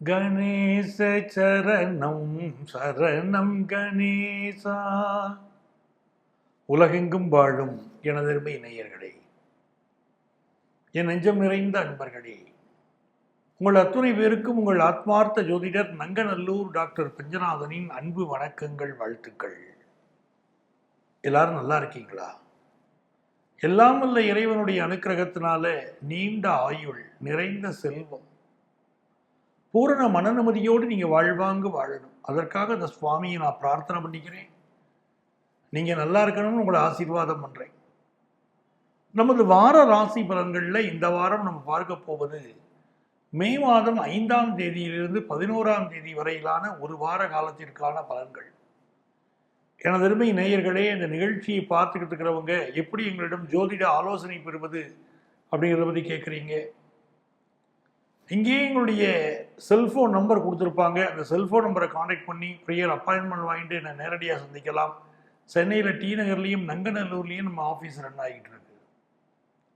கணேச சரணம் சரணம் கணேசா. உலகெங்கும் வாழும் எனதருமை நேயர்களே, என் நெஞ்சம் நிறைந்த அன்பர்களே, உங்கள் அத்துணை பேருக்கும் உங்கள் ஆத்மார்த்த ஜோதிடர் நங்கநல்லூர் டாக்டர் பஞ்சநாதனின் அன்பு வணக்கங்கள், வாழ்த்துக்கள். எல்லாரும் நல்லா இருக்கீங்களா? எல்லாம் வல்ல இறைவனுடைய அனுக்கிரகத்தினால நீண்ட ஆயுள், நிறைந்த செல்வம், பூரண மனநிம்மதியோடு நீங்கள் வாழ்வாங்கு வாழணும். அதற்காக அந்த சுவாமியை நான் பிரார்த்தனை பண்ணிக்கிறேன். நீங்கள் நல்லா இருக்கணும்னு உங்களை ஆசீர்வாதம் பண்ணுறேன். நமது வார ராசி பலன்களில் இந்த வாரம் நம்ம பார்க்க போவது மே மாதம் 5ஆம் தேதியிலிருந்து 11ஆம் தேதி வரையிலான ஒரு வார காலத்திற்கான பலன்கள். எனது அருமை நேயர்களே, இந்த நிகழ்ச்சியை பார்த்துக்கிட்டு இருக்கிறவங்க எப்படி எங்களிடம் ஜோதிட ஆலோசனை பெறுவது அப்படிங்கிறத பற்றி கேட்குறீங்க. இங்கேயே எங்களுடைய செல்ஃபோன் நம்பர் கொடுத்துருப்பாங்க. அந்த செல்ஃபோன் நம்பரை காண்டாக்ட் பண்ணி ப்ரியர் அப்பாயின்மெண்ட் வாங்கிட்டு என்னை நேரடியாக சந்திக்கலாம். சென்னையில் டி நகர்லேயும் நங்கநல்லூர்லேயும் நம்ம ஆஃபீஸ் ரன் ஆகிட்டு இருக்கு.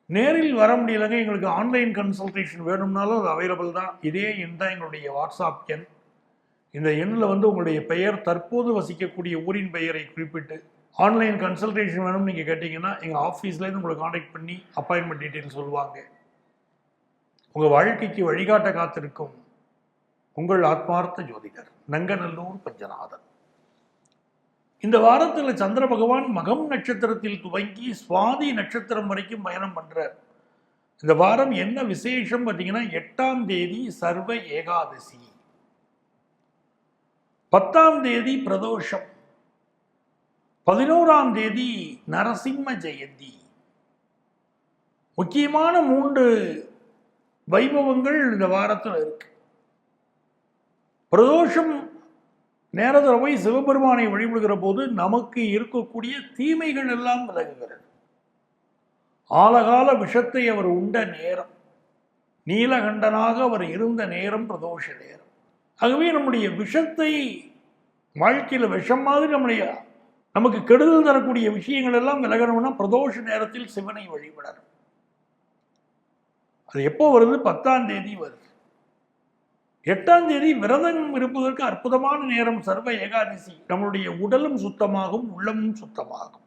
நேரில் வர முடியலைங்க, எங்களுக்கு ஆன்லைன் கன்சல்டேஷன் வேணும்னாலும் அது அவைலபிள் தான். இதே எண் தான் எங்களுடைய வாட்ஸ்அப் எண். இந்த எண்ணில் உங்களுடைய பெயர், தற்போது வசிக்கக்கூடிய ஊரின் பெயரை குறிப்பிட்டு ஆன்லைன் கன்சல்டேஷன் வேணும்னு நீங்கள் கேட்டிங்கன்னா எங்கள் ஆஃபீஸ்லேருந்து உங்களை காண்டாக்ட் பண்ணி அப்பாயின்மெண்ட் டீட்டெயில் சொல்லுவாங்க. உங்கள் வாழ்க்கைக்கு வழிகாட்ட காத்திருக்கும் உங்கள் ஆத்மார்த்த ஜோதிடர் நங்கநல்லூர் பஞ்சநாதன். இந்த வாரத்தில் சந்திர பகவான் மகம் நட்சத்திரத்தில் துவங்கி சுவாதி நட்சத்திரம் வரைக்கும் பயணம் பண்றார். இந்த வாரம் என்ன விசேஷம் பார்த்தீங்கன்னா, 8ஆம் தேதி சர்வ ஏகாதசி, 10ஆம் தேதி பிரதோஷம், 11ஆம் தேதி நரசிம்ம ஜெயந்தி. முக்கியமான 3 வைபவங்கள் இந்த வாரத்தில் இருக்கு. பிரதோஷம் நேரத்தில் போய் சிவபெருமானை வழிபடுகிற போது நமக்கு இருக்கக்கூடிய தீமைகள் எல்லாம் விலகுகிறது. ஆலகால விஷத்தை அவர் உண்ட நேரம், நீலகண்டனாக அவர் இருந்த நேரம் பிரதோஷ நேரம். ஆகவே நம்முடைய விஷத்தை, வாழ்க்கையில் விஷம் மாதிரி நமக்கு கெடுதல் தரக்கூடிய விஷயங்கள் எல்லாம் விலகணும்னா பிரதோஷ நேரத்தில் சிவனை வழிபடணும். அது எப்போ வருது? 10ஆம் தேதி வருது. 8ஆம் தேதி விரதம் இருப்பதற்கு அற்புதமான நேரம் சர்வ ஏகாதசி. நம்மளுடைய உடலும் சுத்தமாகும், உள்ளமும் சுத்தமாகும்.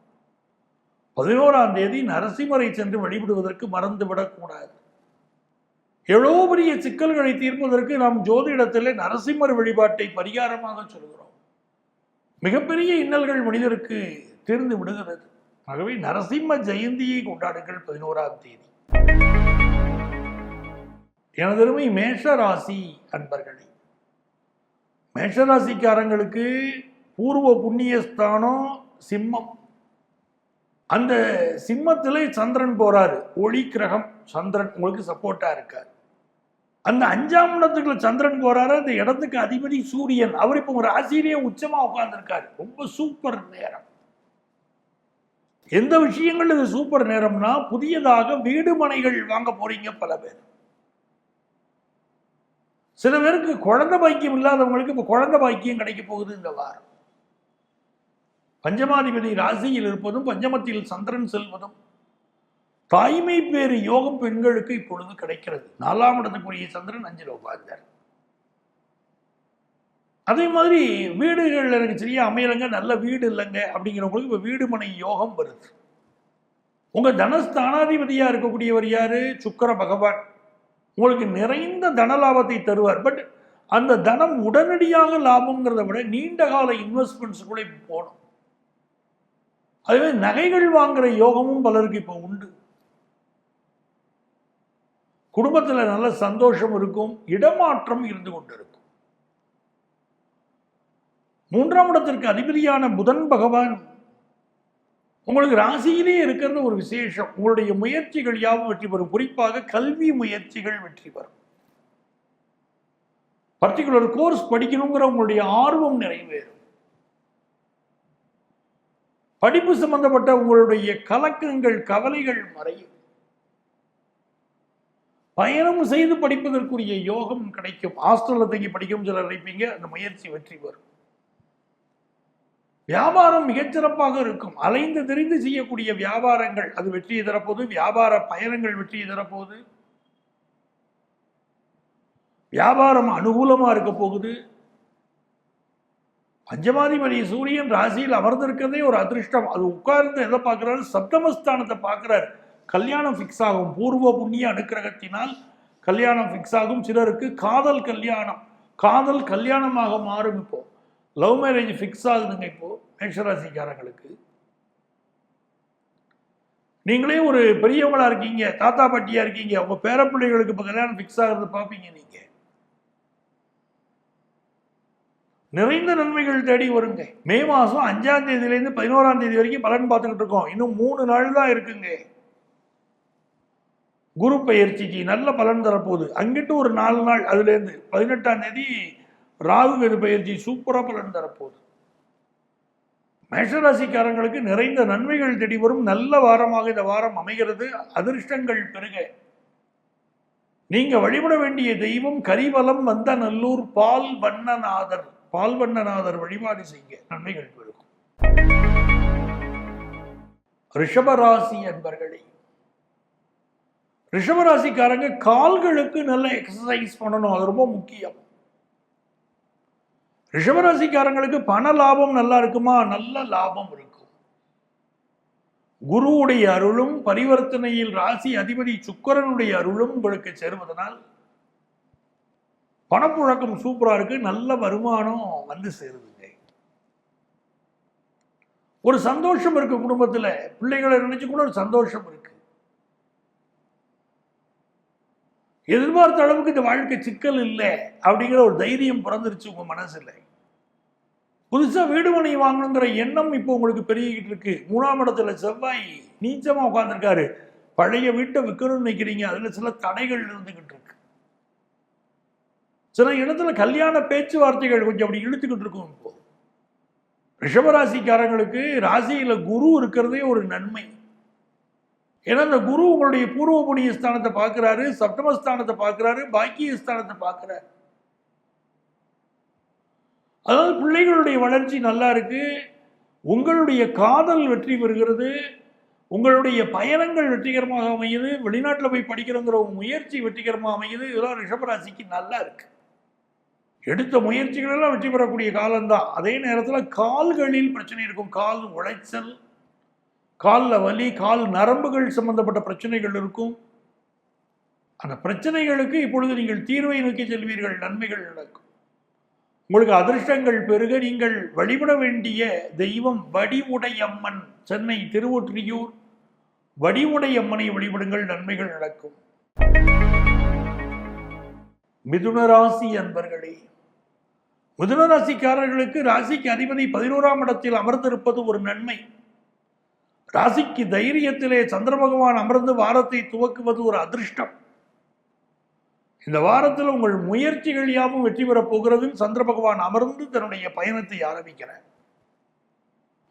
11ஆம் தேதி நரசிம்மரை சென்று வழிபடுவதற்கு மறந்துவிடக்கூடாது. எவ்வளோ பெரிய சிக்கல்களை தீர்ப்பதற்கு நாம் ஜோதிடத்திலே நரசிம்மர் வழிபாட்டை பரிகாரமாக சொல்கிறோம். மிகப்பெரிய இன்னல்கள் மனிதருக்கு தீர்ந்து விடுகிறது. ஆகவே நரசிம்ம ஜெயந்தியை கொண்டாடுங்கள் 11ஆம் தேதி. எனதருமை மேஷராசி அன்பர்களே, மேஷராசிக்காரங்களுக்கு பூர்வ புண்ணியஸ்தானம் சிம்மம். அந்த சிம்மத்திலே சந்திரன் போறாரு, ஒளி கிரகம் சந்திரன் உங்களுக்கு சப்போர்ட்டா இருக்கார். அந்த 5ஆம் இடத்துக்குள்ள சந்திரன் போறாரு. அந்த இடத்துக்கு அதிபதி சூரியன், அவர் இப்போ ஒரு ராசியிலேயே உச்சமா உட்கார்ந்துருக்காரு. ரொம்ப சூப்பர் நேரம். எந்த விஷயங்கள் இது சூப்பர் நேரம்னா, புதியதாக வீடு மனைகள் வாங்க போறீங்க பல பேர். சில பேருக்கு குழந்தை பாக்கியம் இல்லாதவங்களுக்கு இப்போ குழந்தை பாக்கியம் கிடைக்க போகுது இந்த வாரம். பஞ்சமாதிபதி ராசியில் இருப்பதும் பஞ்சமத்தில் சந்திரன் செல்வதும் தாய்மை பேறு யோகம் பெண்களுக்கு இப்பொழுது கிடைக்கிறது. 4ஆம் இடத்துக்குரிய சந்திரன் 5ல் உட்கார்ந்தார். அதே மாதிரி வீடுகள் எனக்கு சரியா அமையலைங்க, நல்ல வீடு இல்லைங்க அப்படிங்கிறவங்களுக்கு இப்போ வீடு மனை யோகம் வருது. உங்க தனஸ்தானாதிபதியா இருக்கக்கூடியவர் யாரு? சுக்கிர பகவான். உங்களுக்கு நிறைந்த தன லாபத்தை தருவார். பட் அந்த தனம் உடனடியாக லாபங்கிறத விட நீண்ட கால இன்வெஸ்ட்மெண்ட்ஸ் கூட இப்போ போகணும். அதுவே நகைகள் வாங்குற யோகமும் பலருக்கு இப்போ உண்டு. குடும்பத்தில் நல்ல சந்தோஷம் இருக்கும், இடமாற்றம் இருந்து கொண்டிருக்கும். 3ஆம் இடத்திற்கு அதிபதியான புதன் பகவான் உங்களுக்கு ராசியிலே இருக்கிறது ஒரு விசேஷம். உங்களுடைய முயற்சிகள் யாவும் வெற்றி பெறும். குறிப்பாக கல்வி முயற்சிகள் வெற்றி பெறும். பர்டிகுலர் கோர்ஸ் படிக்கணுங்கிற உங்களுடைய ஆர்வம் நிறைவேறும். படிப்பு சம்பந்தப்பட்ட உங்களுடைய கலக்கங்கள், கவலைகள் மறையும். பயணம் செய்து படிப்பதற்குரிய யோகம் கிடைக்கும். ஹாஸ்டல்ல தங்கி படிக்கும் சிலர் நினைப்பீங்க, அந்த முயற்சி வெற்றி பெறும். வியாபாரம் மிகச்சிறப்பாக இருக்கும். அலைந்து தெரிந்து செய்யக்கூடிய வியாபாரங்கள் அது வெற்றியை தரப்போது. வியாபார பயணங்கள் வெற்றியை தரப்போது. வியாபாரம் அனுகூலமா இருக்க போகுது. பஞ்சமாதிபதி சூரியன் ராசியில் அமர்ந்திருக்கிறதே ஒரு அதிர்ஷ்டம். அது உட்கார்ந்து எதை பார்க்கிறாரு? சப்தமஸ்தானத்தை பார்க்கிறார். கல்யாணம் ஃபிக்ஸ் ஆகும். பூர்வ புண்ணிய அனுக்கிரகத்தினால் கல்யாணம் ஃபிக்ஸ் ஆகும். சிலருக்கு காதல் கல்யாணம், காதல் கல்யாணமாக மாறும். இப்போ லவ் மேரேஜ் ஃபிக்ஸ் ஆகுதுங்க. இப்போ மேஷராசிக்காரங்களுக்கு நீங்களே ஒரு பெரியவங்களா இருக்கீங்க, தாத்தா பாட்டியா இருக்கீங்க, உங்க பேரப்பிள்ளைகளுக்கு இப்போ கல்யாணம் ஃபிக்ஸ் ஆகிறது பார்ப்பீங்க. நீங்க நிறைந்த நன்மைகள் தேடி வருங்க. மே மாதம் 5ஆம் தேதியிலேருந்து 11ஆம் தேதி வரைக்கும் பலன் பார்த்துக்கிட்டு இருக்கோம். இன்னும் 3 நாள் தான் இருக்குங்க. குரு பயிற்சிக்கு நல்ல பலன் தரப்போகுது. அங்கிட்டு ஒரு 4 நாள், அதுலேருந்து 18ஆம் தேதி ராகு கேது பயிற்சி சூப்பராக பலன் தரப்போகுது. மேஷராசிக்காரங்களுக்கு நிறைந்த நன்மைகள் தேடி வரும். நல்ல வாரமாக இந்த வாரம் அமைகிறது. அதிர்ஷ்டங்கள் பெருக. நீங்க வழிபட வேண்டிய தெய்வம் கரிவலம் வந்த நல்லூர் பால் வண்ணநாதர். பால்வண்ணநாதர் வழிபாடு செய்ய நன்மைகள் பெருகும். ரிஷபராசி அன்பர்களே, ரிஷபராசிக்காரங்க கால்களுக்கு நல்ல எக்ஸசைஸ் பண்ணணும். அது ரொம்ப முக்கியம். ரிஷபராசிக்காரங்களுக்கு பண லாபம் நல்லா இருக்குமா? நல்ல லாபம் இருக்கும். குருவுடைய அருளும் பரிவர்த்தனையில் ராசி அதிபதி சுக்கிரனுடைய அருளும் உங்களுக்கு சேருவதனால் பணப்புழக்கம் சூப்பரா இருக்கு. நல்ல வருமானம் வந்து சேருதுங்க. ஒரு சந்தோஷம் இருக்கு குடும்பத்துல. பிள்ளைகளை நினைச்சு கூட ஒரு சந்தோஷம் இருக்கு. எதிர்பார்த்த அளவுக்கு இந்த வாழ்க்கை சிக்கல் இல்லை அப்படிங்கிற ஒரு தைரியம் பிறந்துருச்சு உங்க மனசுல. புதுசா வீடு மனை வாங்கணுங்கிற எண்ணம் இப்போ உங்களுக்கு பெருகிட்டு இருக்கு. 3ஆம் இடத்துல செவ்வாய் நீச்சமா உட்கார்ந்துருக்காரு. பழைய வீட்டை விற்கணும்னு நினைக்கிறீங்க, அதுல சில தடைகள் இருந்துகிட்டு இருக்கு. சில இடத்துல கல்யாண பேச்சுவார்த்தைகள் கொஞ்சம் அப்படி இழுத்துக்கிட்டு இருக்கும். இப்போ ரிஷபராசிக்காரங்களுக்கு ராசியில குரு இருக்கிறதே ஒரு நன்மை. ஏன்னா இந்த குரு உங்களுடைய பூர்வ புண்ணிய ஸ்தானத்தை பார்க்கிறாரு, சப்தமஸ்தானத்தை பார்க்கிறாரு, பாக்கிய ஸ்தானத்தை பார்க்கிறாரு. அதாவது பிள்ளைகளுடைய வளர்ச்சி நல்லா இருக்கு. உங்களுடைய காதல் வெற்றி பெறுகிறது. உங்களுடைய பயணங்கள் வெற்றிகரமாக அமையுது. வெளிநாட்டில் போய் படிக்கிறோங்கிற முயற்சி வெற்றிகரமாக அமையுது. இதெல்லாம் ரிஷபராசிக்கு நல்லா இருக்கு. எடுத்த முயற்சிகள் எல்லாம் வெற்றி பெறக்கூடிய காலம்தான். அதே நேரத்தில் கால்களில் பிரச்சனை இருக்கும். கால் உளைச்சல், காலில் வலி, கால் நரம்புகள் சம்பந்தப்பட்ட பிரச்சனைகள் இருக்கும். அந்த பிரச்சனைகளுக்கு இப்பொழுது நீங்கள் தீர்வை நோக்கி செல்வீர்கள். நன்மைகள் நடக்கும். உங்களுக்கு அதிர்ஷ்டங்கள் பெருக. நீங்கள் வழிபட வேண்டிய தெய்வம் வடிவுடையம்மன். சென்னை திருவொற்றியூர் வடிவுடையம்மனை வழிபடுங்கள். நன்மைகள் நடக்கும். மிதுனராசி அன்பர்களே, மிதுனராசிக்காரர்களுக்கு ராசிக்கு அதிபதி 11ஆம் இடத்தில் அமர்ந்திருப்பது ஒரு நன்மை. ராசிக்கு தைரியத்திலே சந்திர பகவான் அமர்ந்து வாரத்தை துவக்குவது ஒரு அதிர்ஷ்டம். இந்த வாரத்தில் உங்கள் முயற்சிகள் யாவும் வெற்றி பெறப் போகிறது. சந்திர பகவான் அமர்ந்து தன்னுடைய பயணத்தை ஆரம்பிக்கிறார்.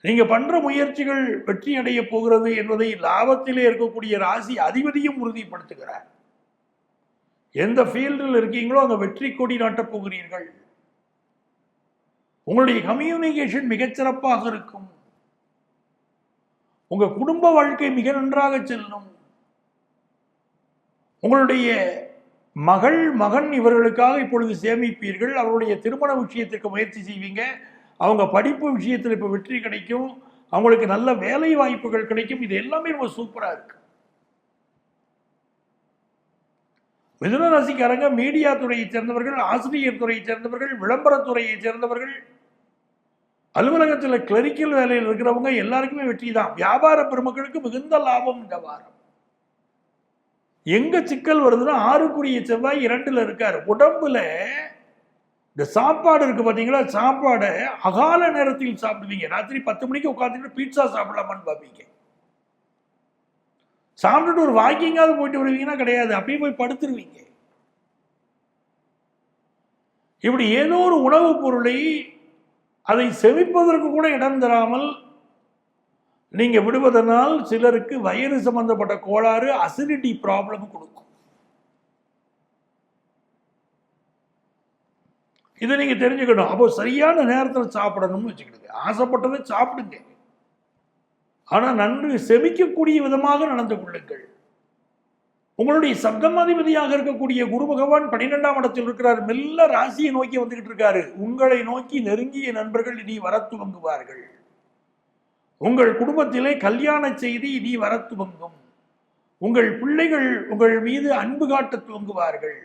நீங்க பண்ற முயற்சிகள் வெற்றி அடைய போகிறது என்பதை லாபத்திலே இருக்கக்கூடிய ராசி அதிபதியும் உறுதிப்படுத்துகிறார். எந்த ஃபீல்டில் இருக்கீங்களோ அங்க வெற்றி கொடி நாட்டப் போகிறீர்கள். உங்களுடைய கம்யூனிகேஷன் மிகச்சிறப்பாக இருக்கும். உங்க குடும்ப வாழ்க்கை மிக நன்றாக செல்லும். உங்களுடைய மகள் மகன் இவர்களுக்காக இப்பொழுது சேமிப்பீர்கள். அவருடைய திருமண விஷயத்திற்கு முயற்சி செய்வீங்க. அவங்க படிப்பு விஷயத்தில் இப்போ வெற்றி கிடைக்கும். அவங்களுக்கு நல்ல வேலை வாய்ப்புகள் கிடைக்கும். இது எல்லாமே ரொம்ப சூப்பரா இருக்கு. மிதுன ராசிக்காரங்க மீடியா துறையை சேர்ந்தவர்கள், ஆசிரியர் துறையை சேர்ந்தவர்கள், விளம்பரத்துறையை சேர்ந்தவர்கள், அலுவலகத்தில் கிளரிக்கல் வேலையில் இருக்கிறவங்க எல்லாருக்குமே வெற்றி தான். வியாபார பெருமக்களுக்கு மிகுந்த லாபம் இந்த வாரம். எங்க சிக்கல் வருதுன்னா 6க்குரிய செவ்வாய் 2ல் இருக்காரு. உடம்புல இந்த சாப்பாடு இருக்கு பாத்தீங்களா, சாப்பாடை அகால நேரத்தில் சாப்பிடுவீங்க. ராத்திரி 10 மணிக்கு உட்காந்துட்டு பீட்சா சாப்பிடலாமான்னு பார்ப்பீங்க. சாப்பிட்டுட்டு ஒரு வாக்கிங்காவது போயிட்டு வருவீங்கன்னா கிடையாது, அப்படியே போய் படுத்துருவீங்க. இப்படி ஏதோ ஒரு உணவுப் பொருளை அதை செவிப்பதற்கு கூட இடம் தராமல் நீங்க விடுவதனால் சிலருக்கு வயிறு சம்பந்தப்பட்ட கோளாறு, அசிடிட்டி ப்ராப்ளம் கொடுக்கும். இதை நீங்க தெரிஞ்சுக்கணும். அப்போ சரியான நேரத்தில் சாப்பிடணும்னு வச்சுக்கிடுங்க. ஆசைப்பட்டதை சாப்பிடுங்க, ஆனா நன்கு செவிக்கக்கூடிய விதமாக நடந்து கொள்ளுங்கள். உங்களுடைய சப்தமாதிபதியாக இருக்கக்கூடிய குரு பகவான் 12ஆம் இடத்தில் இருக்கிறார். மெல்ல ராசியை நோக்கி வந்துகிட்டு இருக்காரு. உங்களை நோக்கி நெருங்கிய நண்பர்கள் இனி வர துவங்குவார்கள். உங்கள் குடும்பத்திலே கல்யாண செய்தி இனி வர துவங்கும். உங்கள் பிள்ளைகள் உங்கள் மீது அன்பு காட்ட துவங்குவார்கள்.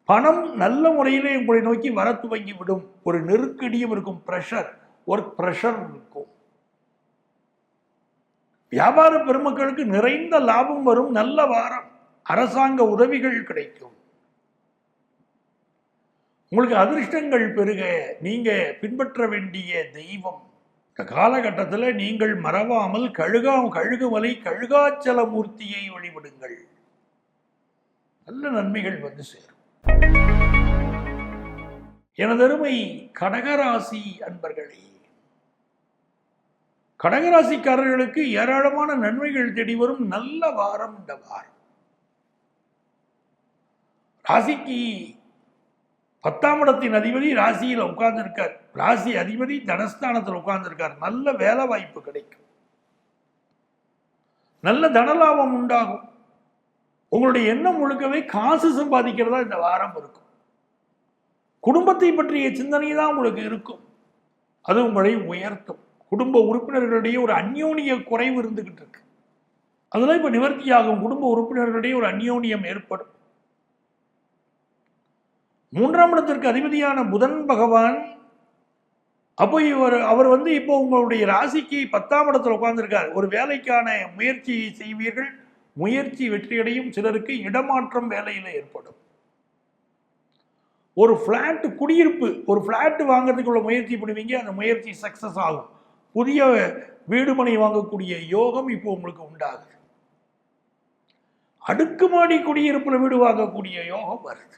பணம் நல்ல முறையிலே உங்களை நோக்கி வர துவங்கி விடும். ஒரு நெருக்கடியும் இருக்கும், பிரஷர், ஒர்க் பிரஷர் இருக்கும். வியாபார பெருமக்களுக்கு நிறைந்த லாபம் வரும். நல்ல வாரம். அரசாங்க உதவிகள் கிடைக்கும். உங்களுக்கு அதிர்ஷ்டங்கள் பெருக. நீங்க பின்பற்ற வேண்டிய தெய்வம் இந்த காலகட்டத்தில் நீங்கள் மறவாமல் கழுகுமலை கழுகாச்சல மூர்த்தியை வழிபடுங்கள். நல்ல நன்மைகள் வந்து சேரும். எனதருமை கடகராசி அன்பர்களே, கடகராசிக்காரர்களுக்கு ஏராளமான நன்மைகள் தேடி வரும் நல்ல வாரம் இந்த வாரம். ராசிக்கு 10ஆம் இடத்தின் அதிபதி ராசியில் உட்கார்ந்து இருக்கார். ராசி அதிபதி தனஸ்தானத்தில் உட்கார்ந்து இருக்கார். நல்ல வேலை வாய்ப்பு கிடைக்கும். நல்ல தனலாபம் உண்டாகும். உங்களுடைய எண்ணம் முழுக்கவே காசு சம்பாதிக்கிறதா இந்த வாரம் இருக்கும். குடும்பத்தை பற்றிய சிந்தனை தான் உங்களுக்கு இருக்கும். அது உங்களை உயர்த்தும். குடும்ப உறுப்பினர்களிடையே ஒரு அந்யோன்ய குறைவு இருந்துகிட்டு இருக்கு. அதெல்லாம் இப்ப நிவர்த்தியாகும். குடும்ப உறுப்பினர்களிடையே ஒரு அந்யோன்யம் ஏற்படும். 3ஆம் இடத்திற்கு அதிபதியான புதன் பகவான் அப்போ அவர் இப்போ உங்களுடைய ராசிக்கு 10ஆம் இடத்துல உட்கார்ந்துருக்கார். ஒரு வேலைக்கான முயற்சியை செய்வீர்கள். முயற்சி வெற்றியடையும். சிலருக்கு இடமாற்றம் வேலையில் ஏற்படும். ஒரு பிளாட் குடியிருப்பு, ஒரு பிளாட் வாங்குறதுக்குள்ள முயற்சி பண்ணுவீங்க. அந்த முயற்சி சக்சஸ் ஆகும். புதிய வீடுமனை வாங்கக்கூடிய யோகம் இப்போ உங்களுக்கு உண்டாகுது. அடுக்குமாடி குடியிருப்புல வீடு வாங்கக்கூடிய யோகம் வருது.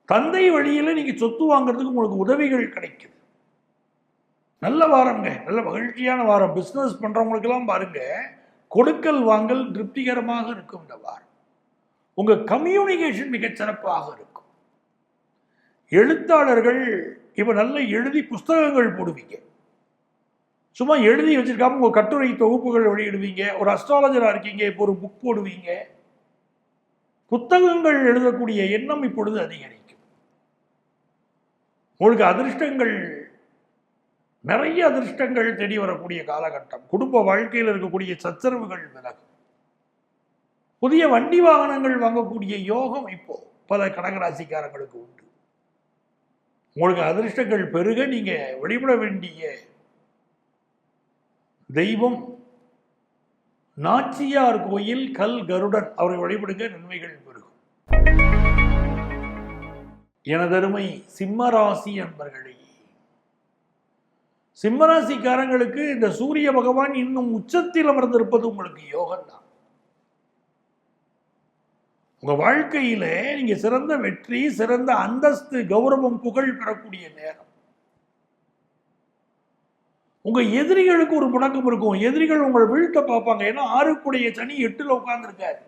தந்தை வழியில நீங்க சொத்து வாங்குறதுக்கு உங்களுக்கு உதவிகள் கிடைக்குது. நல்ல வாரங்க. நல்ல மகிழ்ச்சியான வாரம். பிசினஸ் பண்றவங்களுக்கு எல்லாம் பாருங்க, கொடுக்கல் வாங்கல் திருப்திகரமாக இருக்கும் இந்த வாரம். உங்க கம்யூனிகேஷன் மிகச் சிறப்பாக இருக்கும். எழுத்தாளர்கள் இப்ப நல்ல எழுதி புஸ்தகங்கள் போடுவீங்க. சும்மா எழுதி வச்சிருக்காம உங்க கட்டுரை தொகுப்புகள் வெளியிடுவீங்க. ஒரு அஸ்ட்ராலஜரா இருக்கீங்க, இப்போ ஒரு புக் போடுவீங்க. புத்தகங்கள் எழுதக்கூடிய எண்ணம் இப்பொழுது அதிகரிக்கும். உங்களுக்கு அதிர்ஷ்டங்கள், நிறைய அதிர்ஷ்டங்கள் தேடி வரக்கூடிய காலகட்டம். குடும்ப வாழ்க்கையில் இருக்கக்கூடிய சச்சரவுகள் விலகும். புதிய வண்டி வாகனங்கள் வாங்கக்கூடிய யோகம் இப்போ பல கடகராசிக்காரங்களுக்கு உண்டு. உங்களுக்கு அதிர்ஷ்டங்கள் பெருக நீங்க வழிபட வேண்டிய தெய்வம் நாச்சியார் கோயில் கல் கருடன். அவரை வழிபடுங்க, நன்மைகள் பெருகும். எனதருமை சிம்மராசி அன்பர்களே, சிம்மராசிக்காரங்களுக்கு இந்த சூரிய பகவான் இன்னும் உச்சத்தில் அமர்ந்திருப்பது உங்களுக்கு யோகம் தான். உங்க வாழ்க்கையில நீங்க சிறந்த வெற்றி, சிறந்த அந்தஸ்து, கௌரவம், புகழ் பெறக்கூடிய நேரம். உங்க எதிரிகளுக்கு ஒரு முடக்கம் இருக்கும். எதிரிகள் உங்களை வீழ்த்த பார்ப்பாங்க. ஏன்னா 6க்குடைய சனி 8ல் உட்கார்ந்து இருக்காரு.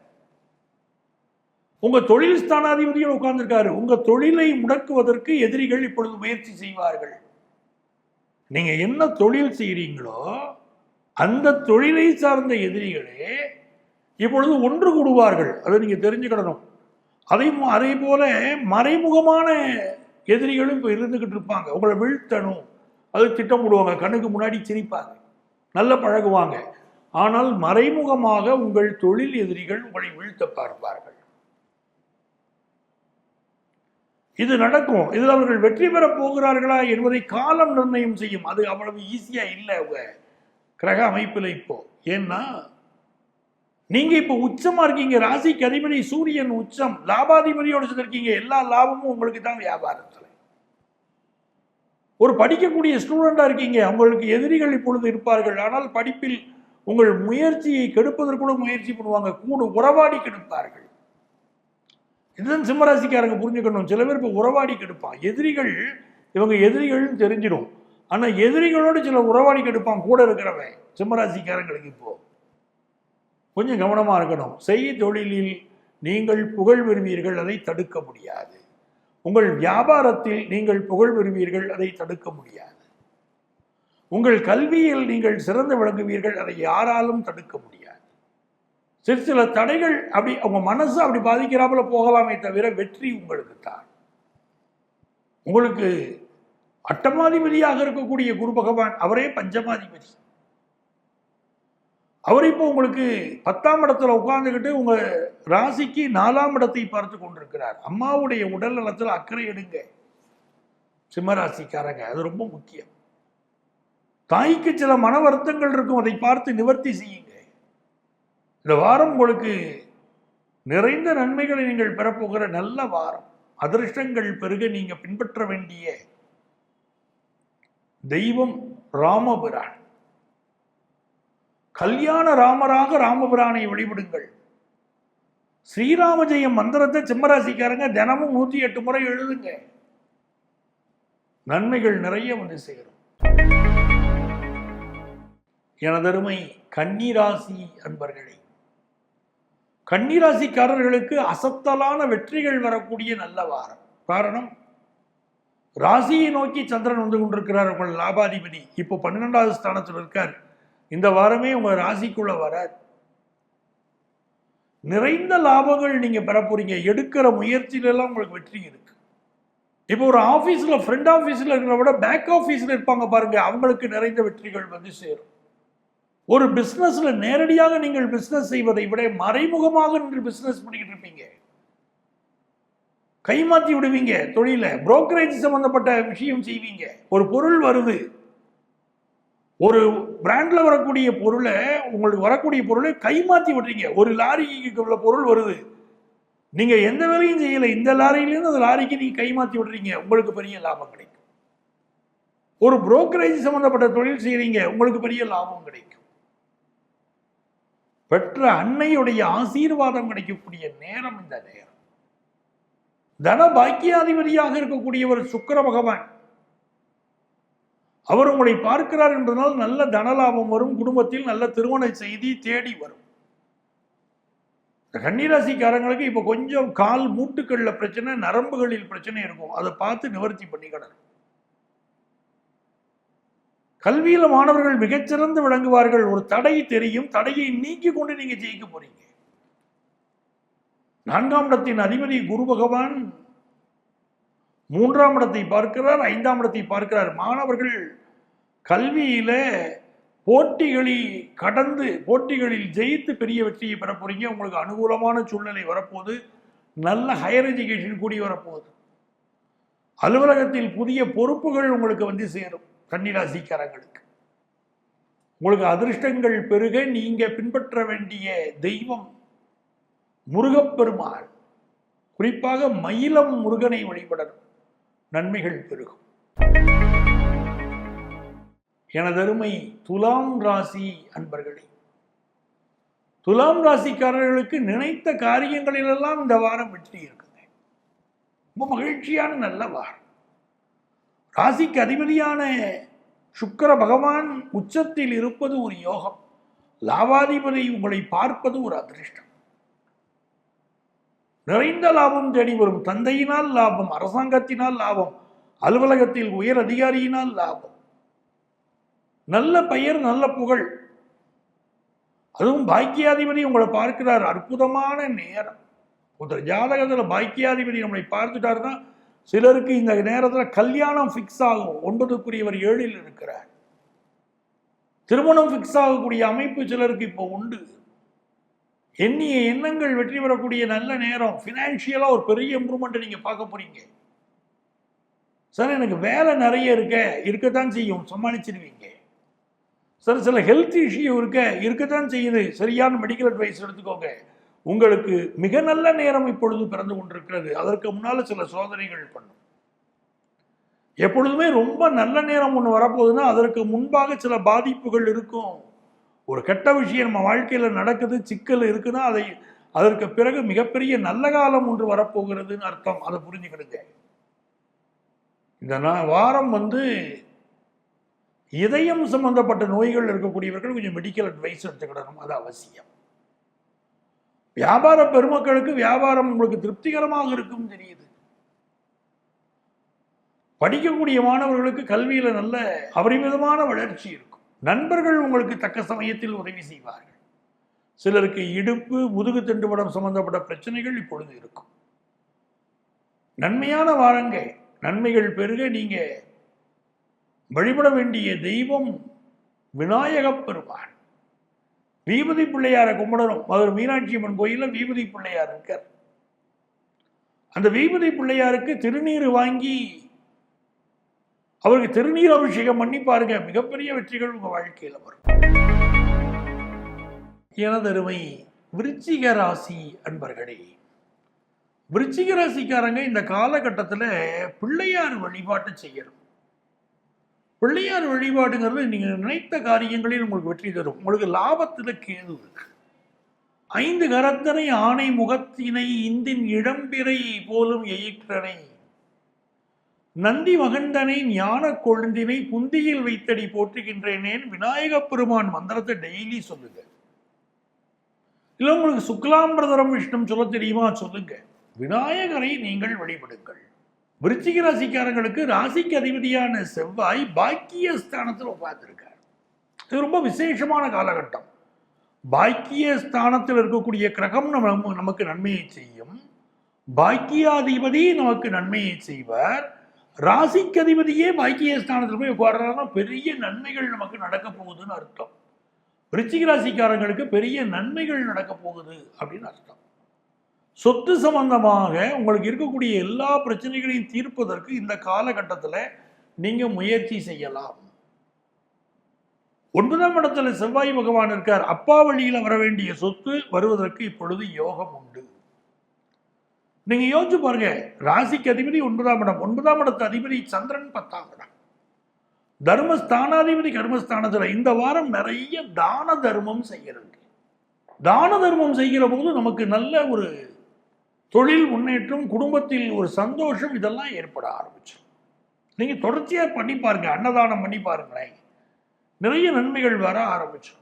உங்க தொழில் ஸ்தானாதிபதியில் உட்கார்ந்திருக்காரு. உங்க தொழிலை முடக்குவதற்கு எதிரிகள் இப்பொழுது முயற்சி செய்வார்கள். நீங்க என்ன தொழில் செய்கிறீங்களோ அந்த தொழிலை சார்ந்த எதிரிகளே இப்பொழுது ஒன்று கூடுவார்கள். அதை நீங்க தெரிஞ்சுக்கிடணும். அதே போல மறைமுகமான எதிரிகளும் இப்ப இருந்துகிட்டு இருப்பாங்க. உங்களை வீழ்த்தணும், அது திட்டம் போடுவாங்க. கண்ணுக்கு முன்னாடி சிரிப்பாங்க, நல்ல பழகுவாங்க. ஆனால் மறைமுகமாக உங்கள் தொழில் எதிரிகள் உங்களை வீழ்த்த பார்ப்பார்கள். இது நடக்கும். இதில் அவர்கள் வெற்றி பெறப் போகிறார்களா என்பதை காலம் நிர்ணயம் செய்யும். அது அவ்வளவு ஈஸியா இல்லை உங்க கிரக அமைப்பில் இப்போ. ஏன்னா நீங்க இப்ப உச்சமா இருக்கீங்க. ராசிக்கு அதிபதி சூரியன் உச்சம், லாபாதிபதியோட இருக்கீங்க. எல்லா லாபமும் உங்களுக்கு தான் வியாபாரத்தில். ஒரு படிக்கக்கூடிய ஸ்டூடெண்டா இருக்கீங்க. உங்களுக்கு எதிரிகள் இப்பொழுது இருப்பார்கள். ஆனால் படிப்பில் உங்கள் முயற்சியை கெடுப்பதற்குள்ள முயற்சி பண்ணுவாங்க. கூட உறவாடி கெடுப்பார்கள். இதுதான் சிம்மராசிக்காரங்க புரிஞ்சுக்கணும். சில பேர் இப்போ உறவாடி கெடுப்பான். எதிரிகள் இவங்க எதிரிகள்னு தெரிஞ்சிடும். ஆனால் எதிரிகளோடு சில உறவாடி கெடுப்பான் கூட இருக்கிறவன். சிம்மராசிக்காரங்களுக்கு இப்போ கொஞ்சம் கவனமா இருக்கணும். செய் தொழிலில் நீங்கள் புகழ் பெறுவீர்கள், அதை தடுக்க முடியாது. உங்கள் வியாபாரத்தில் நீங்கள் புகழ் பெறுவீர்கள், அதை தடுக்க முடியாது. உங்கள் கல்வியில் நீங்கள் சிறந்து விளங்குவீர்கள், அதை யாராலும் தடுக்க முடியாது. சில தடைகள் அப்படி உங்க மனசு அப்படி பாதிக்கிறாப்புல போகலாமே தவிர வெற்றி உங்களுக்கு தான். உங்களுக்கு அட்டமாதிபதியாக இருக்கக்கூடிய குரு பகவான் அவரே பஞ்சமாதிபதி. அவர் இப்போ உங்களுக்கு 10ஆம் இடத்துல உட்கார்ந்துக்கிட்டு உங்க ராசிக்கு 4ஆம் இடத்தை பார்த்து கொண்டிருக்கிறார். அம்மாவுடைய உடல் நலத்தில் அக்கறை எடுங்க சிம்மராசிக்காரங்க, அது ரொம்ப முக்கியம். தாய்க்கு சில மன வருத்தங்கள் இருக்கும், அதை பார்த்து நிவர்த்தி செய்யுங்க. இந்த வாரம் உங்களுக்கு நிறைந்த நன்மைகளை நீங்கள் பெறப்போகிற நல்ல வாரம். அதிர்ஷ்டங்கள் பெருக நீங்க பின்பற்ற வேண்டிய தெய்வம் ராமபிரான். கல்யாண ராமராக ராமபிரானை வழிபடுங்கள். ஸ்ரீராம ஜெயம் மந்திரத்தை சிம்மராசிக்காரங்க தினமும் 108 முறை எழுதுங்க. நன்மைகள் நிறைய வந்து சேரும். எனதருமை கன்னிராசி அன்பர்களே, கன்னிராசிக்காரர்களுக்கு அசத்தலான வெற்றிகள் வரக்கூடிய நல்ல வாரம். காரணம், ராசியை நோக்கி சந்திரன் வந்து கொண்டிருக்கிறார். உங்கள் லாபாதிபதி இப்போ 12வது ஸ்தானத்தில் இருக்கார். இந்த வாரமே உங்க ராசிக்குள்ள வராது. நிறைந்த லாபங்கள் நீங்க பெற போறீங்க. எடுக்கிற முயற்சியில எல்லாம் உங்களுக்கு வெற்றி இருக்கு. இப்போ ஒரு ஆபீஸ்ல ஃப்ரண்ட் ஆபீஸ்ல இருக்கிற விட பேக் ஆபீஸ்ல இருப்பாங்க பாருங்க, அவங்களுக்கு நிறைந்த வெற்றிகள் வந்து சேரும். ஒரு பிசினஸ்ல நேரடியாக நீங்கள் பிசினஸ் செய்வதை விட மறைமுகமாக நீங்கள் பிசினஸ் பண்ணிக்கிட்டு இருப்பீங்க. கைமாற்றி விடுவீங்க தொழில. புரோக்கரேஜ் சம்பந்தப்பட்ட விஷயம் செய்வீங்க. ஒரு பொருள் வருது, ஒரு பிராண்ட்ல வரக்கூடிய பொருளை, உங்களுக்கு வரக்கூடிய பொருளை கைமாற்றி விடுறீங்க. ஒரு லாரிக்கு உள்ள பொருள் வருது, நீங்க எந்த வேலையும் செய்யல, இந்த லாரியிலிருந்து அந்த லாரிக்கு நீங்க கைமாற்றி விடுறீங்க, உங்களுக்கு பெரிய லாபம் கிடைக்கும். ஒரு புரோக்கரேஜ் சம்பந்தப்பட்ட தொழில் செய்யறீங்க, உங்களுக்கு பெரிய லாபம் கிடைக்கும். பெற்ற அன்னையுடைய ஆசீர்வாதம் கிடைக்கக்கூடிய நேரம் இந்த நேரம். தன பாக்கியாதிபதியாக இருக்கக்கூடியவர் சுக்கிர பகவான். அவர் உங்களை பார்க்கிறார் என்பதனால் நல்ல தனலாபம் வரும். குடும்பத்தில் நல்ல திருமண செய்தி தேடி வரும். கன்னிராசிக்காரங்களுக்கு இப்ப கொஞ்சம் கால் மூட்டுக்கள்ல பிரச்சனை, நரம்புகளில் பிரச்சனை இருக்கும். அதை பார்த்து நிவர்த்தி பண்ணிக்கணும். கல்வியில மாணவர்கள் மிகச்சிறந்து விளங்குவார்கள். ஒரு தடை தெரியும், தடையை நீக்கி கொண்டு நீங்க ஜெயிக்க போறீங்க. 4ஆம் இடத்தின் அதிபதி குரு பகவான் 3ஆம் இடத்தை பார்க்கிறார், 5ஆம் இடத்தை பார்க்கிறார். மாணவர்கள் கல்வியில போட்டிகளில் ஜெயித்து பெரிய வெற்றியை பெற போறீங்க. உங்களுக்கு அனுகூலமான சூழ்நிலை வரப்போகுது. நல்ல ஹையர் எஜுகேஷன் கூடி வரப்போகுது. அலுவலகத்தில் புதிய பொறுப்புகள் உங்களுக்கு வந்து சேரும். கன்னிராசிக்காரங்களுக்கு உங்களுக்கு அதிர்ஷ்டங்கள் பெருக நீங்க பின்பற்ற வேண்டிய தெய்வம் முருகப்பெருமாள். குறிப்பாக மயிலம் முருகனை வழிபடணும், நன்மைகள் பெருகும். எனதருமை துலாம் ராசி அன்பர்களே, துலாம் ராசிக்காரர்களுக்கு நினைத்த காரியங்களிலெல்லாம் இந்த வாரம் வெற்றி இருக்குங்க. ரொம்ப மகிழ்ச்சியான நல்ல வாரம். ராசிக்கு அதிபதியான சுக்கிர பகவான் உச்சத்தில் இருப்பது ஒரு யோகம். லாபாதிபதி உங்களை பார்ப்பது ஒரு அதிர்ஷ்டம். நிறைந்த லாபம் தேடி வரும். தந்தையினால் லாபம், அரசாங்கத்தினால் லாபம், அலுவலகத்தில் உயர் அதிகாரியினால் லாபம், நல்ல பெயர், நல்ல புகழ். அதுவும் பாக்கியாதிபதி உங்களை பார்க்கிறார். அற்புதமான நேரம். ஒரு ஜாதகத்தில் பாக்கியாதிபதி நம்மளை பார்த்துட்டாருன்னா சிலருக்கு இந்த நேரத்தில் கல்யாணம் ஃபிக்ஸ் ஆகும். 9க்குரியவர் 7ல் இருக்கிறார். திருமணம் ஃபிக்ஸ் ஆகக்கூடிய அமைப்பு சிலருக்கு இப்போ உண்டு. எண்ணிய எண்ணங்கள் வெற்றி பெறக்கூடிய நல்ல நேரம். ஃபினான்ஷியலாக ஒரு பெரிய இம்ப்ரூவ்மெண்ட்டை நீங்கள் பார்க்க போறீங்க. சார் எனக்கு வேலை நிறைய இருக்கத்தான் செய்யும், சமாளிச்சிருவீங்க. சார் சில ஹெல்த் இஷ்யூ இருக்கத்தான் செய்யுது, சரியான மெடிக்கல் அட்வைஸ் எடுத்துக்கோங்க. உங்களுக்கு மிக நல்ல நேரம் இப்பொழுது பிறந்து கொண்டிருக்கிறது. அதற்கு முன்னால சில சோதனைகள் பண்ணும். எப்பொழுதுமே ரொம்ப நல்ல நேரம் ஒன்று வரப்போகுதுன்னா அதற்கு முன்பாக சில பாதிப்புகள் இருக்கும். ஒரு கெட்ட விஷயம் நம்ம வாழ்க்கையில் நடக்குது, சிக்கல் இருக்குன்னா அதற்கு பிறகு மிகப்பெரிய நல்ல காலம் ஒன்று வரப்போகிறதுன்னு அர்த்தம். அதை புரிஞ்சுக்கிடுங்க. இந்த வாரம் இதயம் சம்பந்தப்பட்ட நோய்கள் இருக்கக்கூடியவர்கள் கொஞ்சம் மெடிக்கல் அட்வைஸ் எடுத்துக்கிடணும், அது அவசியம். வியாபார பெருமக்களுக்கு வியாபாரம் உங்களுக்கு திருப்திகரமாக இருக்கும் தெரியுது. படிக்கக்கூடிய மாணவர்களுக்கு கல்வியில நல்ல அபரிமிதமான வளர்ச்சி இருக்கும். நண்பர்கள் உங்களுக்கு தக்க சமயத்தில் உதவி செய்வார்கள். சிலருக்கு இடுப்பு முதுகு தண்டுவடம் சம்பந்தப்பட்ட பிரச்சனைகள் இப்பொழுது இருக்கும். நன்மையான வாரங்கள், நன்மைகள் பெருக நீங்க வழிபட வேண்டிய தெய்வம் விநாயகப் பெருமான். வீபதி பிள்ளையாரை கும்பிடணும். மதுரை மீனாட்சி அம்மன் கோயிலில் வீபதி பிள்ளையார் இருக்கார். அந்த வீபதி பிள்ளையாருக்கு திருநீர் வாங்கி அவருக்கு திருநீர் அபிஷேகம் பண்ணி பாருங்க, மிகப்பெரிய வெற்றிகள் உங்க வாழ்க்கையில் வரும். எனதருமை விருச்சிக ராசி அன்பர்களே, விருச்சிக ராசிக்காரங்க இந்த காலகட்டத்தில் பிள்ளையார் வழிபாட்டை செய்யணும். பிள்ளையார் வழிபாடுங்கிறது நீங்க நினைத்த காரியங்களில் உங்களுக்கு வெற்றி தரும். உங்களுக்கு லாபத்தில் கேது இருக்கு. 5 கரத்தனை ஆணை முகத்தினை இந்தின் இடம்பிறை போலும் எயிற்றனை நந்தி மகண்டனை ஞான கொழுந்தினை புந்தியில் வைத்தடி போற்றுகின்றேனேன் விநாயகப் பெருமான் மந்திரத்தை டெய்லி சொல்லுங்க. இல்லை உங்களுக்கு சுக்லாம்பிரதரம் விஷ்ணு சொல்ல தெரியுமா சொல்லுங்க. விநாயகரை நீங்கள் வழிபடுங்கள். விருச்சிக ராசிக்காரங்களுக்கு ராசிக்கு அதிபதியான செவ்வாய் பாக்கிய ஸ்தானத்தில் உட்கார்ந்திருக்கார். இது ரொம்ப விசேஷமான காலகட்டம். பாக்கிய ஸ்தானத்தில் இருக்கக்கூடிய கிரகம் நமக்கு நன்மையை செய்யும். பாக்கியாதிபதி நமக்கு நன்மையை செய்வார். ராசிக்கு அதிபதியே பாக்கிய ஸ்தானத்தில் போய் உட்கார்றாருன்னா பெரிய நன்மைகள் நமக்கு நடக்க போகுதுன்னு அர்த்தம். விருச்சிக ராசிக்காரங்களுக்கு பெரிய நன்மைகள் நடக்க போகுது அப்படின்னு அர்த்தம். சொத்து சம்பந்தமாக உங்களுக்கு இருக்கக்கூடிய எல்லா பிரச்சனைகளையும் தீர்ப்பதற்கு இந்த காலகட்டத்தில் நீங்க முயற்சி செய்யலாம். 9ஆம் இடத்துல செவ்வாய் பகவான் இருக்கார். அப்பா வழியில வர வேண்டிய சொத்து வருவதற்கு இப்பொழுது யோகம் உண்டு. நீங்க யோசிச்சு பாருங்க, ராசிக்கு அதிபதி 9ஆம் இடம், 9ஆம் இடத்து அதிபதி சந்திரன் 10ஆம் இடம், தர்மஸ்தானாதிபதி கர்மஸ்தானத்துல. இந்த வாரம் நிறைய தான தர்மம் செய்கிறது. தான தர்மம் செய்கிற போது நமக்கு நல்ல ஒரு தொழில் முன்னேற்றம், குடும்பத்தில் ஒரு சந்தோஷம், இதெல்லாம் ஏற்பட ஆரம்பிச்சு. நீங்க தொடர்ச்சியா பண்ணி பாருங்க, அன்னதானம் பண்ணி பாருங்களேன், நிறைய நன்மைகள் வர ஆரம்பிச்சு.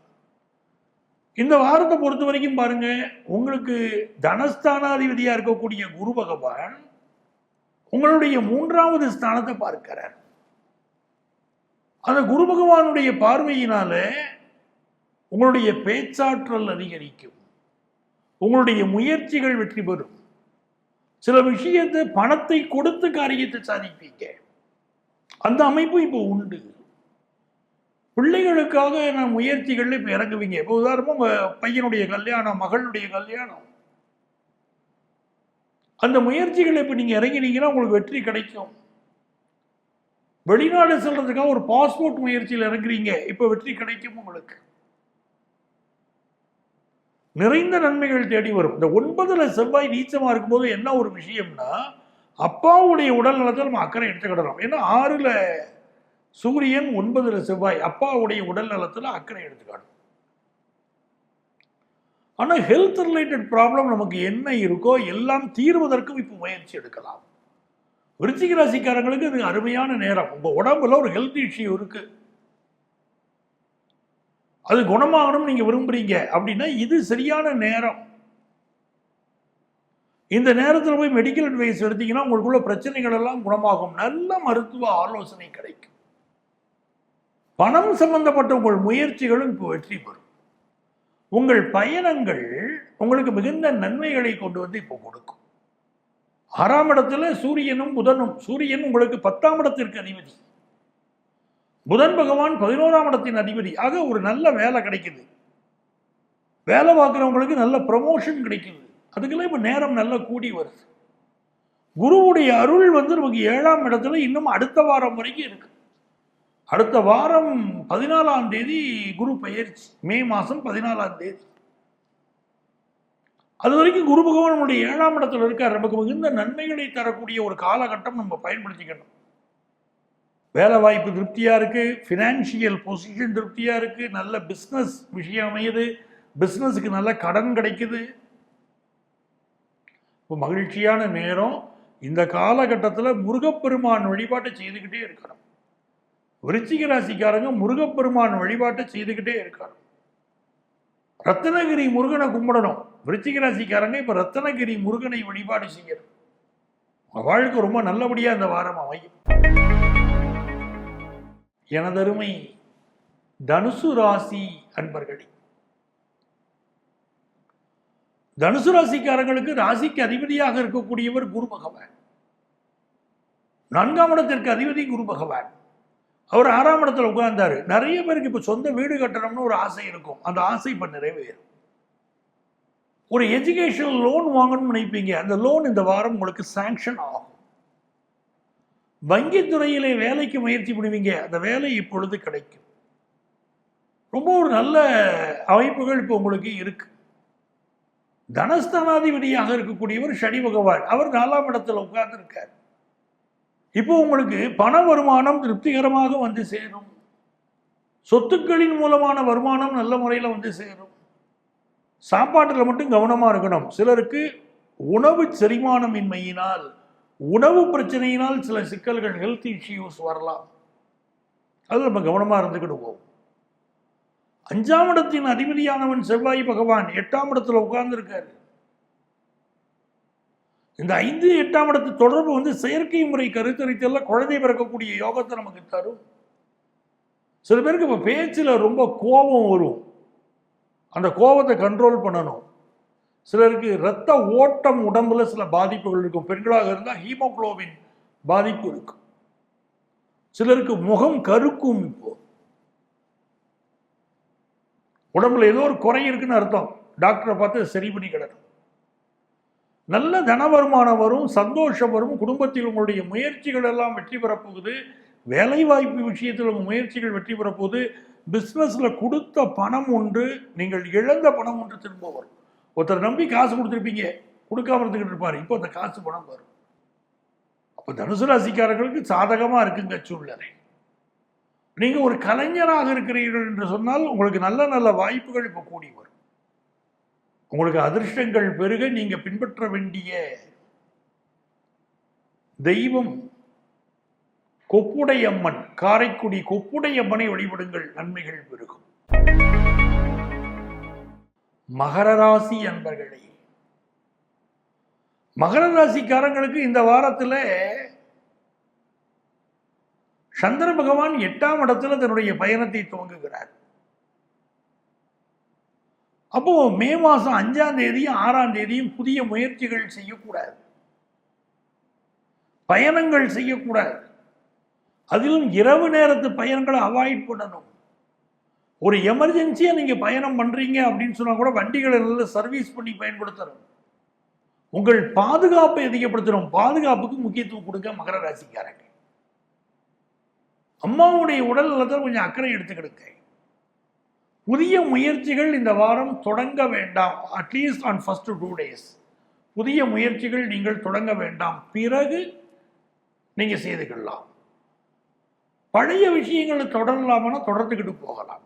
இந்த வாரத்தை பொறுத்த வரைக்கும் பாருங்க, உங்களுக்கு தனஸ்தானாதிபதியா இருக்கக்கூடிய குரு பகவான் உங்களுடைய 3வது ஸ்தானத்தை பார்க்கிறார். அந்த குரு பகவானுடைய பார்வையினால உங்களுடைய பேச்சாற்றல் அதிகரிக்கும். உங்களுடைய முயற்சிகள் வெற்றி பெறும். சில விஷயத்தை பணத்தை கொடுத்து காரியத்தை சாதிப்பீங்க. அந்த அமைப்பு இப்போ உண்டு. பிள்ளைகளுக்காக நான் முயற்சிகள்ல இப்ப இறங்குவீங்க. இப்போ உதாரணமா உங்க பையனுடைய கல்யாணம், மகளுடைய கல்யாணம், அந்த முயற்சிகளை இப்ப நீங்க இறங்கினீங்கன்னா உங்களுக்கு வெற்றி கிடைக்கும். வெளிநாடு செல்றதுக்காக ஒரு பாஸ்போர்ட் முயற்சியில் இறங்குறீங்க, இப்ப வெற்றி கிடைக்கும். உங்களுக்கு நிறைந்த நன்மைகள் தேடி வரும். இந்த 9ல செவ்வாய் நீச்சமா இருக்கும்போது என்ன ஒரு விஷயம்னா, அப்பாவுடைய உடல் நலத்தில் நம்ம அக்கறை எடுத்துக்கிடலாம். ஏன்னா 6ல சூரியன், 9ல செவ்வாய், அப்பாவுடைய உடல் நலத்தில் அக்கறை எடுத்துக்கணும். ஆனா ஹெல்த் ரிலேட்டட் ப்ராப்ளம் நமக்கு என்ன இருக்கோ எல்லாம் தீர்வதற்கும் இப்ப முயற்சி எடுக்கலாம். விருச்சிக ராசிக்காரங்களுக்கு இது அருமையான நேரம். உங்க உடம்புல ஒரு ஹெல்த் இஷ்யூ இருக்கு, அது குணமாகணும் நீங்க விரும்புறீங்க அப்படின்னா இது சரியான நேரம். இந்த நேரத்தில் போய் மெடிக்கல் அட்வைஸ் எடுத்தீங்கன்னா உங்களுக்குள்ள பிரச்சனைகள் எல்லாம் குணமாகும். நல்ல மருத்துவ ஆலோசனை கிடைக்கும். பணம் சம்பந்தப்பட்ட உங்கள் முயற்சிகளும் இப்போ வெற்றி பெறும். உங்கள் பயணங்கள் உங்களுக்கு மிகுந்த நன்மைகளை கொண்டு வந்து இப்போ கொடுக்கும். 6ஆம் இடத்துல சூரியனும் புதனும். சூரியன் உங்களுக்கு 10ஆம் இடத்திற்கு அதிபதி, புதன் பகவான் 11ஆம் இடத்தின் அதிபதி. ஆக ஒரு நல்ல வேலை கிடைக்குது. வேலை பார்க்குறவங்களுக்கு நல்ல ப்ரமோஷன் கிடைக்குது. அதுக்கெல்லாம் இப்போ நேரம் நல்லா கூடி வருது. குருவுடைய அருள் நமக்கு 7ஆம் இடத்துல இன்னும் அடுத்த வாரம் வரைக்கும் இருக்கு. அடுத்த வாரம் 14ஆம் தேதி குரு பெயர்ச்சி, மே மாதம் 14ஆம் தேதி. அது வரைக்கும் குரு பகவான் நம்முடைய 7ஆம் இடத்துல இருக்கார். நமக்கு மிகுந்த நன்மைகளை தரக்கூடிய ஒரு காலகட்டம் நம்ம பயன்படுத்திக்கணும். வேலை வாய்ப்பு திருப்தியா இருக்கு, ஃபினான்ஷியல் பொசிஷன் திருப்தியா இருக்கு, நல்ல பிஸ்னஸ் விஷயம் அமையுது, பிஸ்னஸுக்கு நல்ல கடன் கிடைக்குது. இப்போ மகிழ்ச்சியான நேரம். இந்த காலகட்டத்தில் முருகப்பெருமான் வழிபாட்டை செய்துக்கிட்டே இருக்கணும். விருச்சிக ராசிக்காரங்க முருகப்பெருமான் வழிபாட்டை செய்துக்கிட்டே இருக்கணும். ரத்னகிரி முருகனை கும்பிடணும். விருச்சிக ராசிக்காரங்க இப்ப ரத்னகிரி முருகனை வழிபாடு செய்யணும். வாழ்க்கை ரொம்ப நல்லபடியா இந்த வாரம் அமையும். எனதருமை தனுசு ராசி அன்பர்களே, தனுசு ராசிக்காரங்களுக்கு ராசிக்கு அதிபதியாக இருக்கக்கூடியவர் குரு பகவான். 4ஆம் இடத்திற்கு அதிபதி குரு பகவான். அவர் 6ஆம் இடத்துல உட்கார்ந்தாரு. நிறைய பேருக்கு இப்ப சொந்த வீடு கட்டணும்னு ஒரு ஆசை இருக்கும். அந்த ஆசை இப்ப நிறைவேறும். ஒரு எஜுகேஷனல் லோன் வாங்கணும்னு நினைப்பீங்க. அந்த லோன் இந்த வாரம் உங்களுக்கு சாங்ஷன் ஆகும். வங்கித்துறையிலே வேலைக்கு முயற்சி பண்ணுவீங்க. அந்த வேலை இப்பொழுது கிடைக்கும். ரொம்ப ஒரு நல்ல அமைப்புகள் இப்போ உங்களுக்கு இருக்கு. தனஸ்தானாதிபதியாக இருக்கக்கூடியவர் சனி பகவான். அவர் 4ஆம் இடத்துல உட்கார்ந்து இருக்கார். இப்போ உங்களுக்கு பண வருமானம் திருப்திகரமாக வந்து சேரும். சொத்துக்களின் மூலமான வருமானம் நல்ல முறையில் வந்து சேரும். சாப்பாட்டில் மட்டும் கவனமாக இருக்கணும். சிலருக்கு உணவு செரிமானமின்மையினால், உணவு பிரச்சனையினால் சில சிக்கல்கள், ஹெல்த் இஷ்யூஸ் வரலாம். அது நம்ம கவனமாக இருந்துக்கிடுவோம். 5ஆம் இடத்தின் அதிபதியானவன் செவ்வாய் பகவான் 8ஆம் இடத்துல உட்கார்ந்து இருக்காரு. இந்த 5, 8ஆம் இடத்து தொடர்பு வந்து செயற்கை முறை கருத்தரித்தல்ல குழந்தை பிறக்கக்கூடிய யோகத்தை நமக்கு தரும். சில பேருக்கு இப்போ பேச்சில் ரொம்ப கோபம் வரும். அந்த கோபத்தை கண்ட்ரோல் பண்ணணும். சிலருக்கு இரத்த ஓட்டம் உடம்புல சில பாதிப்புகள் இருக்கும். பெண்களாக இருந்தால் ஹீமோகுளோபின் பாதிப்பு இருக்கும். சிலருக்கு முகம் கருக்கும். இப்போ உடம்புல ஏதோ ஒரு குறை இருக்குன்னு அர்த்தம். டாக்டரை பார்த்து சரி பண்ணி கிடக்கும். நல்ல தன வருமானம் வரும், சந்தோஷம் வரும். குடும்பத்தில் உங்களுடைய முயற்சிகள் எல்லாம் வெற்றி பெறப்போகுது. வேலை வாய்ப்பு விஷயத்தில் உங்கள் முயற்சிகள் வெற்றி பெறப்போகுது. பிஸ்னஸ்ல கொடுத்த பணம் ஒன்று, நீங்கள் இழந்த பணம் ஒன்று திரும்ப வரும். ஒருத்தர் நம்பி காசு கொடுத்துருப்பீங்க, கொடுக்காம இருந்துகிட்டு இருப்பாரு. இப்போ அந்த காசு பணம் வரும். அப்போ தனுசு ராசிக்காரர்களுக்கு சாதகமா இருக்குங்க சூழ்நிலை. நீங்க ஒரு கலைஞராக இருக்கிறீர்கள் என்று சொன்னால் உங்களுக்கு நல்ல நல்ல வாய்ப்புகள் இப்போ கூடி வரும். உங்களுக்கு அதிர்ஷ்டங்கள் பெருக நீங்க பின்பற்ற வேண்டிய தெய்வம் கொப்புடையம்மன். காரைக்குடி கொப்புடையம்மனை வழிபடுங்கள், நன்மைகள் பெருகும். மகர ராசி அன்பர்களே, மகர ராசிக்காரங்களுக்கு இந்த வாரத்தில் சந்திர பகவான் 8ஆம் இடத்துல தன்னுடைய பயணத்தை துவங்குகிறார். அப்போ மே மாசம் 5ஆம் தேதியும் 6ஆம் தேதியும் புதிய முயற்சிகள் செய்யக்கூடாது, பயணங்கள் செய்யக்கூடாது. அதிலும் இரவு நேரத்து பயணங்களை அவாய்ட் பண்ணணும். ஒரு எமர்ஜென்சியா நீங்க பயணம் பண்றீங்க அப்படின்னு சொன்னா கூட வண்டிகளை நல்லா சர்வீஸ் பண்ணி பயன்படுத்தணும். உங்கள் பாதுகாப்பை அதிகப்படுத்தணும். பாதுகாப்புக்கு முக்கியத்துவம் கொடுங்க மகர ராசிக்காரங்க. அம்மாவுடைய உடல் நலத்தில் கொஞ்சம் அக்கறை எடுத்துக்கிடுங்க. புதிய முயற்சிகள் இந்த வாரம் தொடங்க வேண்டாம். அட்லீஸ்ட் ஆன் ஃபர்ஸ்ட் 2 days புதிய முயற்சிகள் நீங்கள் தொடங்க வேண்டாம். பிறகு நீங்க செய்துக்கலாம். பழைய விஷயங்களை தொடரலாம்னா தொடர்ந்துக்கிட்டு போகலாம்.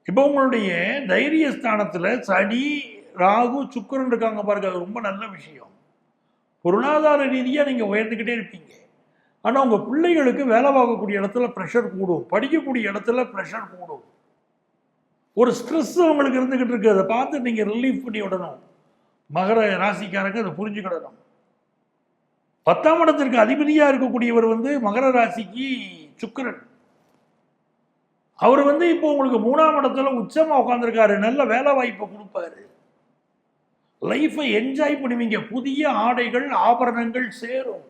இப்போ உங்களுடைய தைரியஸ்தானத்தில் சனி, ராகு, சுக்கிரன் இருக்காங்க பாருங்க. அது ரொம்ப நல்ல விஷயம். பொருளாதார ரீதியாக நீங்கள் உயர்ந்துக்கிட்டே இருப்பீங்க. ஆனால் உங்கள் பிள்ளைகளுக்கு வேலை பார்க்கக்கூடிய இடத்துல ப்ரெஷர் கூடும், படிக்கக்கூடிய இடத்துல ப்ரெஷர் கூடும். ஒரு ஸ்ட்ரெஸ் அவங்களுக்கு இருந்துக்கிட்டு இருக்கு. அதை பார்த்து நீங்கள் ரிலீஃப் பண்ணி விடணும். மகர ராசிக்காரங்க அதை புரிஞ்சுக்கிடணும். 10ஆம் இடத்திற்கு அதிபதியாக இருக்கக்கூடியவர் வந்து மகர ராசிக்கு சுக்கிரன். அவர் வந்து இப்போ உங்களுக்கு 3ஆம் இடத்துல உச்சமாக உட்காந்துருக்காரு. நல்ல வேலை வாய்ப்பை கொடுப்பாரு. லைஃபை என்ஜாய் பண்ணுவீங்க. புதிய ஆடைகள், ஆபரணங்கள் சேரும்.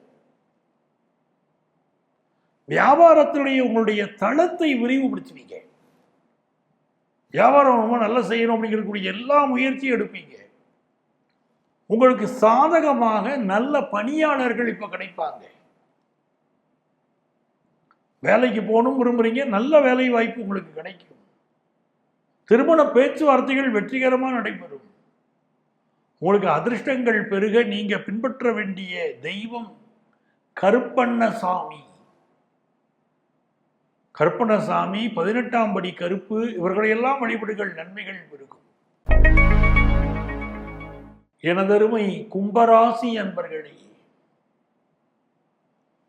வியாபாரத்தினுடைய உங்களுடைய தளத்தை விரிவுபடுத்துவீங்க. வியாபாரம் ரொம்ப நல்லா செய்யணும் அப்படிங்கிறக்கூடிய எல்லா முயற்சியும் எடுப்பீங்க. உங்களுக்கு சாதகமாக நல்ல பணியாளர்கள் இப்ப கிடைப்பாங்க. வேலைக்கு போகணும் விரும்புறீங்க, நல்ல வேலை வாய்ப்பு உங்களுக்கு கிடைக்கும். திருமண பேச்சுவார்த்தைகள் வெற்றிகரமாக நடைபெறும். உங்களுக்கு அதிர்ஷ்டங்கள் பெருக நீங்க பின்பற்ற வேண்டிய தெய்வம் கருப்பண்ணசாமி. கருப்பண்ணசாமி, 18ஆம் படி கருப்பு, இவர்களையெல்லாம் வழிபடுகள், நன்மைகள் பெருகும். எனதருமை கும்பராசி அன்பர்களே,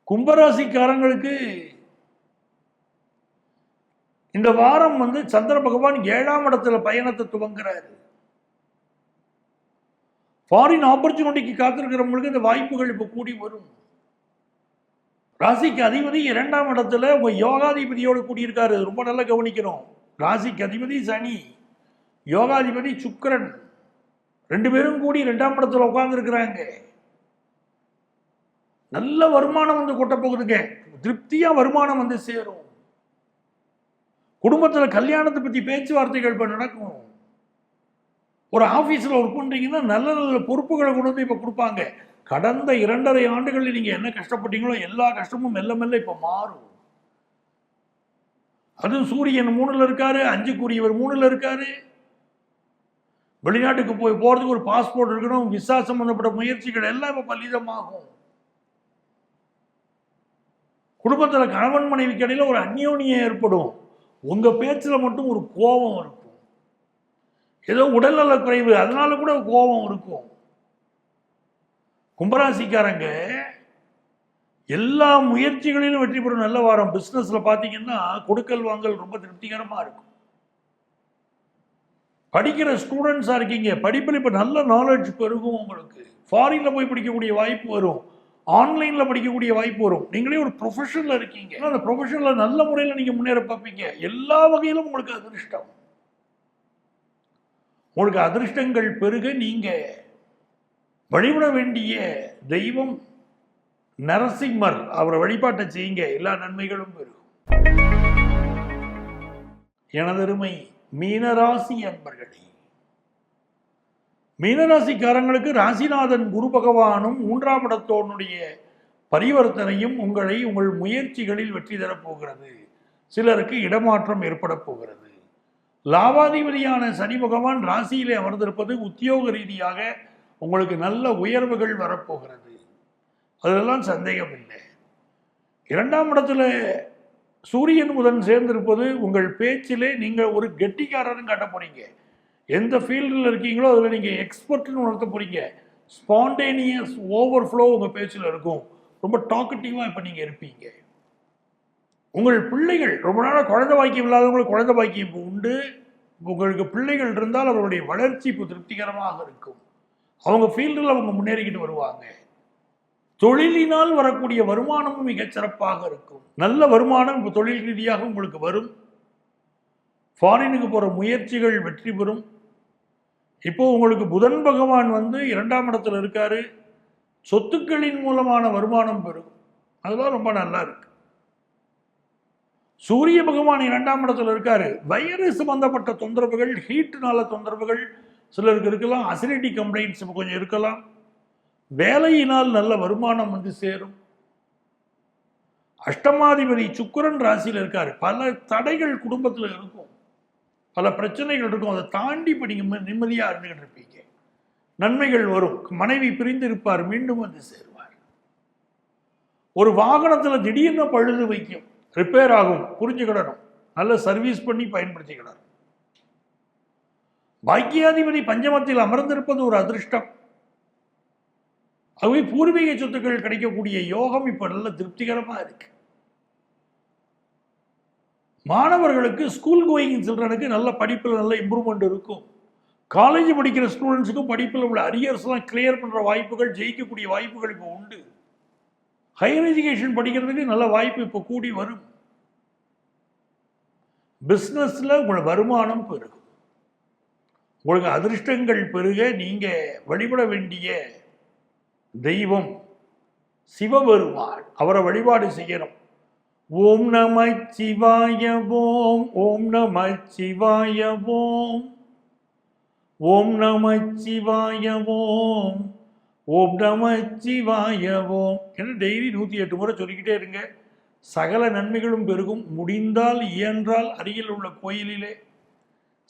கும்பராசிக்காரங்களுக்கு இந்த வாரம் வந்து சந்திர பகவான் 7ஆம் இடத்துல பயணத்தை துவங்குறாரு. ஃபாரின் ஆப்பர்ச்சுனிட்டிக்கு காத்திருக்கிறவங்களுக்கு இந்த வாய்ப்புகள் இப்ப கூடி வரும். ராசிக்கு அதிபதி 2ஆம் இடத்துல உங்க யோகாதிபதியோடு கூடியிருக்காரு. ரொம்ப நல்லா கவனிக்கணும். ராசிக்கு அதிபதி சனி, யோகாதிபதி சுக்கிரன். 2 பேரும் கூடி 2ஆம் இடத்துல உட்கார்ந்து இருக்கிறாங்க. நல்ல வருமானம் வந்து கொட்ட போகுதுங்க. திருப்தியா வருமானம் வந்து சேரும். குடும்பத்துல கல்யாணத்தை பத்தி பேச்சுவார்த்தைகள் இப்ப நடக்கும். ஒரு ஆபீஸ்ல ஒர்க் பண்றீங்கன்னா நல்ல நல்ல பொறுப்புகளை கொண்டு வந்து இப்ப கொடுப்பாங்க. கடந்த 2.5 ஆண்டுகளில் நீங்க என்ன கஷ்டப்பட்டீங்களோ எல்லா கஷ்டமும் மெல்ல மெல்ல இப்ப மாறும். அதுவும் சூரியன் 3ல இருக்காரு, 5க்குரியவர் 3ல இருக்காரு. வெளிநாட்டுக்கு போறதுக்கு ஒரு பாஸ்போர்ட் இருக்கணும், விசா சம்பந்தப்பட்ட முயற்சிகள் எல்லாம் இப்ப பலிதமாகும். குடும்பத்துல கணவன் மனைவிக்கு இடையில ஒரு அந்யோன்யம் ஏற்படும். உங்க பேச்சுல மட்டும் ஒரு கோபம் இருக்கும். ஏதோ உடல்நல குறைவு, அதனால கூட கோபம் இருக்கும். கும்பராசிக்காரங்க எல்லா முயற்சிகளிலும் வெற்றி பெறும் நல்ல வாரம். பிசினஸ்ல பாத்தீங்கன்னா கொடுக்கல் வாங்கல் ரொம்ப திருப்திகரமா இருக்கும். படிக்கிற ஸ்டூடெண்ட்ஸா இருக்கீங்க, படிப்பில் இப்ப நல்ல நாலேஜ் பெருகும். உங்களுக்கு ஃபாரின்ல போய் படிக்கக்கூடிய வாய்ப்பு வரும், ஆன்லைன்ல படிக்கக்கூடிய வாய்ப்பு வரும். நீங்களே ஒரு ப்ரொஃபஷன்ல இருக்கீங்க, அந்த ப்ரொஃபஷன்ல நல்ல முறையில் நீங்க முன்னேற பார்ப்பீங்க. எல்லா வகையிலும் உங்களுக்கு அதிர்ஷ்டம். உங்களுக்கு அதிர்ஷ்டங்கள் பெருக நீங்க வழிபட வேண்டிய தெய்வம் நரசிம்மர். அவரை வழிபாட்டை செய்யுங்க, எல்லா நன்மைகளும் பெருகும். எனதருமை மீனராசி அன்பர்களே, மீனராசிக்காரங்களுக்கு ராசிநாதன் குரு பகவானும் 3ஆம் இடத்தோனுடைய பரிவர்த்தனையும் உங்கள் முயற்சிகளில் வெற்றி தரப்போகிறது. சிலருக்கு இடமாற்றம் ஏற்பட போகிறது. லாபாதிபதியான சனி பகவான் ராசியிலே அமர்ந்திருப்பது உத்தியோக ரீதியாக உங்களுக்கு நல்ல உயர்வுகள் வரப்போகிறது. அதெல்லாம் சந்தேகம் இல்லை. 2ஆம் இடத்துல சூரியன் புதன் சேர்ந்திருப்பது உங்கள் பேச்சிலே நீங்கள் ஒரு கெட்டிக்காரரும் காட்ட போறீங்க. எந்த ஃபீல்டில் இருக்கீங்களோ அதில் நீங்கள் எக்ஸ்பர்ட்னு உணர்த்த போறீங்க. ஸ்பான்டேனியஸ் ஓவர்ஃப்ளோ உங்கள் பேச்சில் இருக்கும். ரொம்ப டாக்கட்டிவாக இப்போ நீங்கள் இருப்பீங்க. உங்கள் பிள்ளைகள் ரொம்ப நாளாக குழந்தை பாக்கியம் இல்லாதவங்களுக்கு குழந்தை பாக்கியம் இப்போ உண்டு. உங்களுக்கு பிள்ளைகள் இருந்தால் அவருடைய வளர்ச்சி இப்போ திருப்திகரமாக இருக்கும். அவங்க ஃபீல்டில் அவங்க முன்னேறிக்கிட்டு வருவாங்க. தொழிலினால் வரக்கூடிய வருமானமும் மிகச் சிறப்பாக இருக்கும். நல்ல வருமானம் இப்போ தொழில் ரீதியாக உங்களுக்கு வரும். ஃபாரினுக்கு போகிற முயற்சிகள் வெற்றி பெறும். இப்போ உங்களுக்கு புதன் பகவான் வந்து 2ஆம் இடத்துல இருக்காரு. சொத்துக்களின் மூலமான வருமானம் பெருகும். அதெல்லாம் ரொம்ப நல்லா இருக்கு. சூரிய பகவான் 2ஆம் இடத்துல இருக்காரு. வயிறு சம்பந்தப்பட்ட தொந்தரவுகள், ஹீட்டுனால தொந்தரவுகள் சிலருக்கு இருக்கலாம். அசிடிட்டி கம்ப்ளைண்ட்ஸ் இப்போ கொஞ்சம் இருக்கலாம். வேலையினால் நல்ல வருமானம் வந்து சேரும். அஷ்டமாதிபதி சுக்கிரன் ராசியில் இருக்காரு. பல தடைகள் குடும்பத்தில் இருக்கும், பல பிரச்சனைகள் இருக்கும். அதை தாண்டி இப்போ நீங்க நிம்மதியாக இருந்துகிட்டு இருப்பீங்க. நன்மைகள் வரும். மனைவி பிரிந்து இருப்பார், மீண்டும் வந்து சேருவார். ஒரு வாகனத்தில் திடீர்னு பழுது வைக்கும், ரிப்பேர் ஆகும், புரிஞ்சுக்கிடணும். நல்ல சர்வீஸ் பண்ணி பயன்படுத்திக்கிடணும். பாக்கியாதிபதி பஞ்சமத்தில் அமர்ந்திருப்பது ஒரு அதிர்ஷ்டம். ஆகவே பூர்வீக சொத்துக்கள் கிடைக்கக்கூடிய யோகம் இப்ப நல்ல திருப்திகரமா இருக்கு. மாணவர்களுக்கு ஸ்கூல் கோயிங் சில்ட்ரனுக்கு நல்ல படிப்பில் நல்ல இம்ப்ரூவ்மெண்ட் இருக்கும். காலேஜ் படிக்கிற ஸ்டூடெண்ட்ஸுக்கும் படிப்பில் உள்ள அரியர்ஸ்லாம் கிளியர் பண்ற வாய்ப்புகள், ஜெயிக்கக்கூடிய வாய்ப்புகள் இப்போ உண்டு. ஹையர் எஜுகேஷன் படிக்கிறதுக்கு நல்ல வாய்ப்பு இப்போ கூடி வரும். பிஸ்னஸ்ல உங்களோட வருமானம் பெருகும். உங்களுக்கு அதிர்ஷ்டங்கள் பெருக நீங்க வழிபட வேண்டிய தெய்வம் சிவபெருமான். அவரை வழிபாடு செய்யணும். ஓம் நம சிவாய ஓம், ஓம் நம சிவாய ஓம், ஓம் நம சிவாய ஓம், ஓம் நம சிவாய ஓம் என்று டெய்லி 108 முறை சொல்லிக்கிட்டே இருங்க. சகல நன்மைகளும் பெருகும். முடிந்தால் இயன்றால் அருகில் உள்ள கோயிலிலே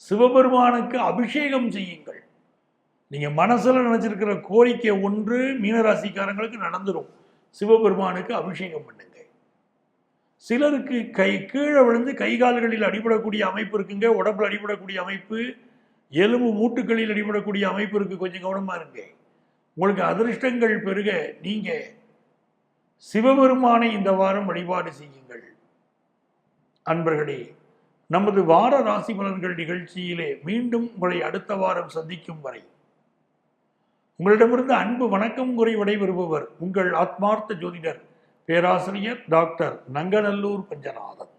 சிவபெருமானுக்கு அபிஷேகம் செய்யுங்கள். நீங்க மனசுல நினைச்சிருக்கிற கோரிக்கை ஒன்று மீனராசிக்காரங்களுக்கு நடந்துடும். சிவபெருமானுக்கு அபிஷேகம் பண்ணுங்க. சிலருக்கு கீழே விழுந்து கை கால்களில் அடிபடக்கூடிய அமைப்பு இருக்குங்க. உடம்புல அடிபடக்கூடிய அமைப்பு, எலும்பு மூட்டுகளில் அடிபடக்கூடிய அமைப்பு இருக்கு. கொஞ்சம் கவனமா இருங்க. உங்களுக்கு அதிர்ஷ்டங்கள் பெருக நீங்க சிவபெருமானை இந்த வாரம் வழிபாடு செய்யுங்கள். அன்பர்களே, நமது வார ராசி பலன்கள் நிகழ்ச்சியிலே மீண்டும் உங்களை அடுத்த வாரம் சந்திக்கும் வரை உங்களிடமிருந்து அன்பு வணக்கம் கூறி விடைபெறுபவர் உங்கள் ஆத்மார்த்த ஜோதிடர் பேராசிரியர் டாக்டர் நங்கநல்லூர் பஞ்சநாதன்.